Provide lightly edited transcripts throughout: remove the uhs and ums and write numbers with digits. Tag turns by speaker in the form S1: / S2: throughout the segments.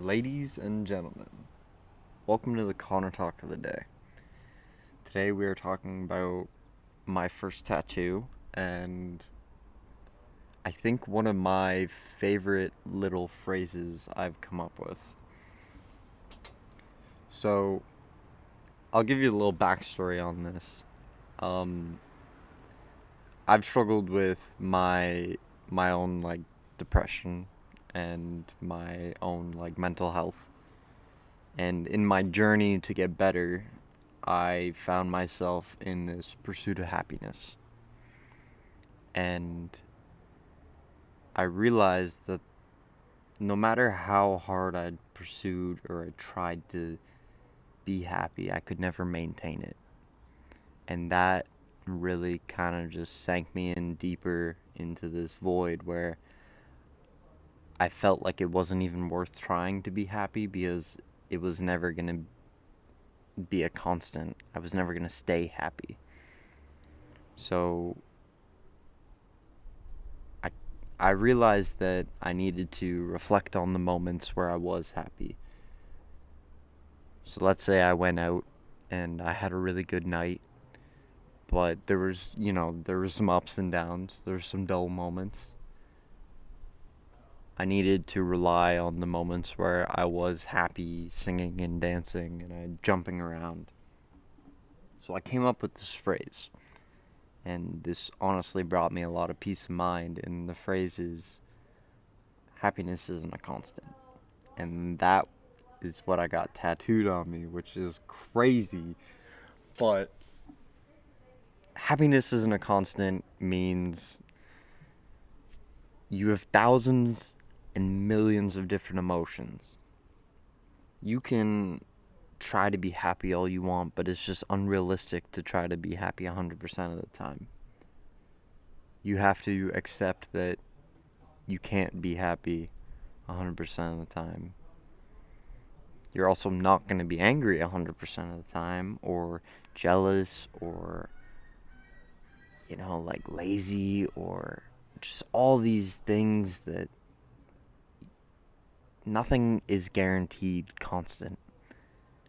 S1: Ladies and gentlemen, welcome to the Conor Talk of the day. Today we are talking about my first tattoo, and I think one of my favorite little phrases I've come up with. So, I'll give you a little backstory on this. Um, I've struggled with my own depression and my own mental health. And in my journey to get better, I found myself in this pursuit of happiness. And I realized that no matter how hard I pursued or I tried to be happy, I could never maintain it. And that really kind of just sank me in deeper into this void where I felt like it wasn't even worth trying to be happy because it was never going to be a constant. I was never going to stay happy. So I realized that I needed to reflect on the moments where I was happy. So let's say I went out and I had a really good night, but there was some ups and downs. There were some dull moments. I needed to rely on the moments where I was happy, singing and dancing and jumping around. So I came up with this phrase, and this honestly brought me a lot of peace of mind. And the phrase is, happiness isn't a constant. And that is what I got tattooed on me, which is crazy. But happiness isn't a constant means you have thousands and millions of different emotions. You can try to be happy all you want, but it's just unrealistic to try to be happy 100% of the time. You have to accept that you can't be happy 100% of the time. You're also not going to be angry 100% of the time, or jealous, or lazy, or just all these things that nothing is guaranteed constant.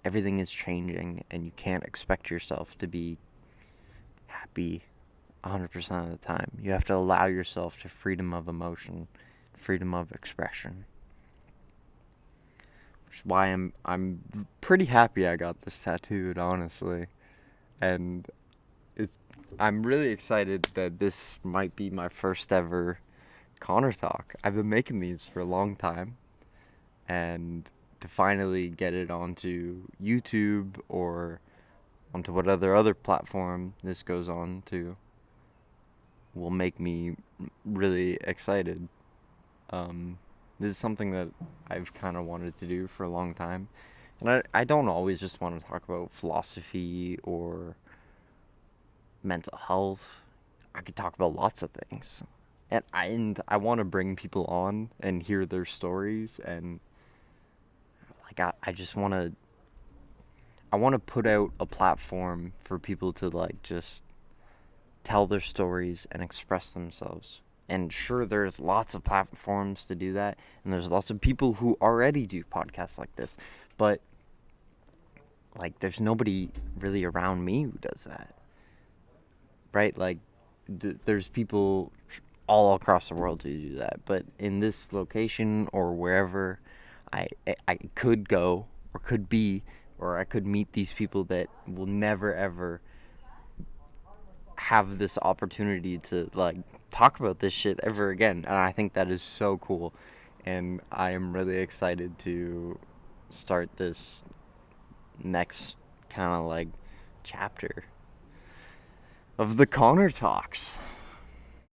S1: Everything is changing, and you can't expect yourself to be happy 100% of the time. You have to allow yourself to freedom of emotion, freedom of expression. Which is why I'm pretty happy I got this tattooed, honestly. And I'm really excited that this might be my first ever Conor Talk. I've been making these for a long time, and to finally get it onto YouTube or onto whatever other platform this goes on to will make me really excited. This is something that I've kind of wanted to do for a long time. And I don't always just want to talk about philosophy or mental health. I could talk about lots of things. And I want to bring people on and hear their stories, and I just want to put out a platform for people to just tell their stories and express themselves. And sure, there's lots of platforms to do that, and there's lots of people who already do podcasts like this, but there's nobody really around me who does that, right? There's people all across the world who do that, but in this location or wherever I could go or could be, or I could meet these people that will never ever have this opportunity to talk about this shit ever again. And I think that is so cool, and I am really excited to start this next kind of chapter of the Conor Talks.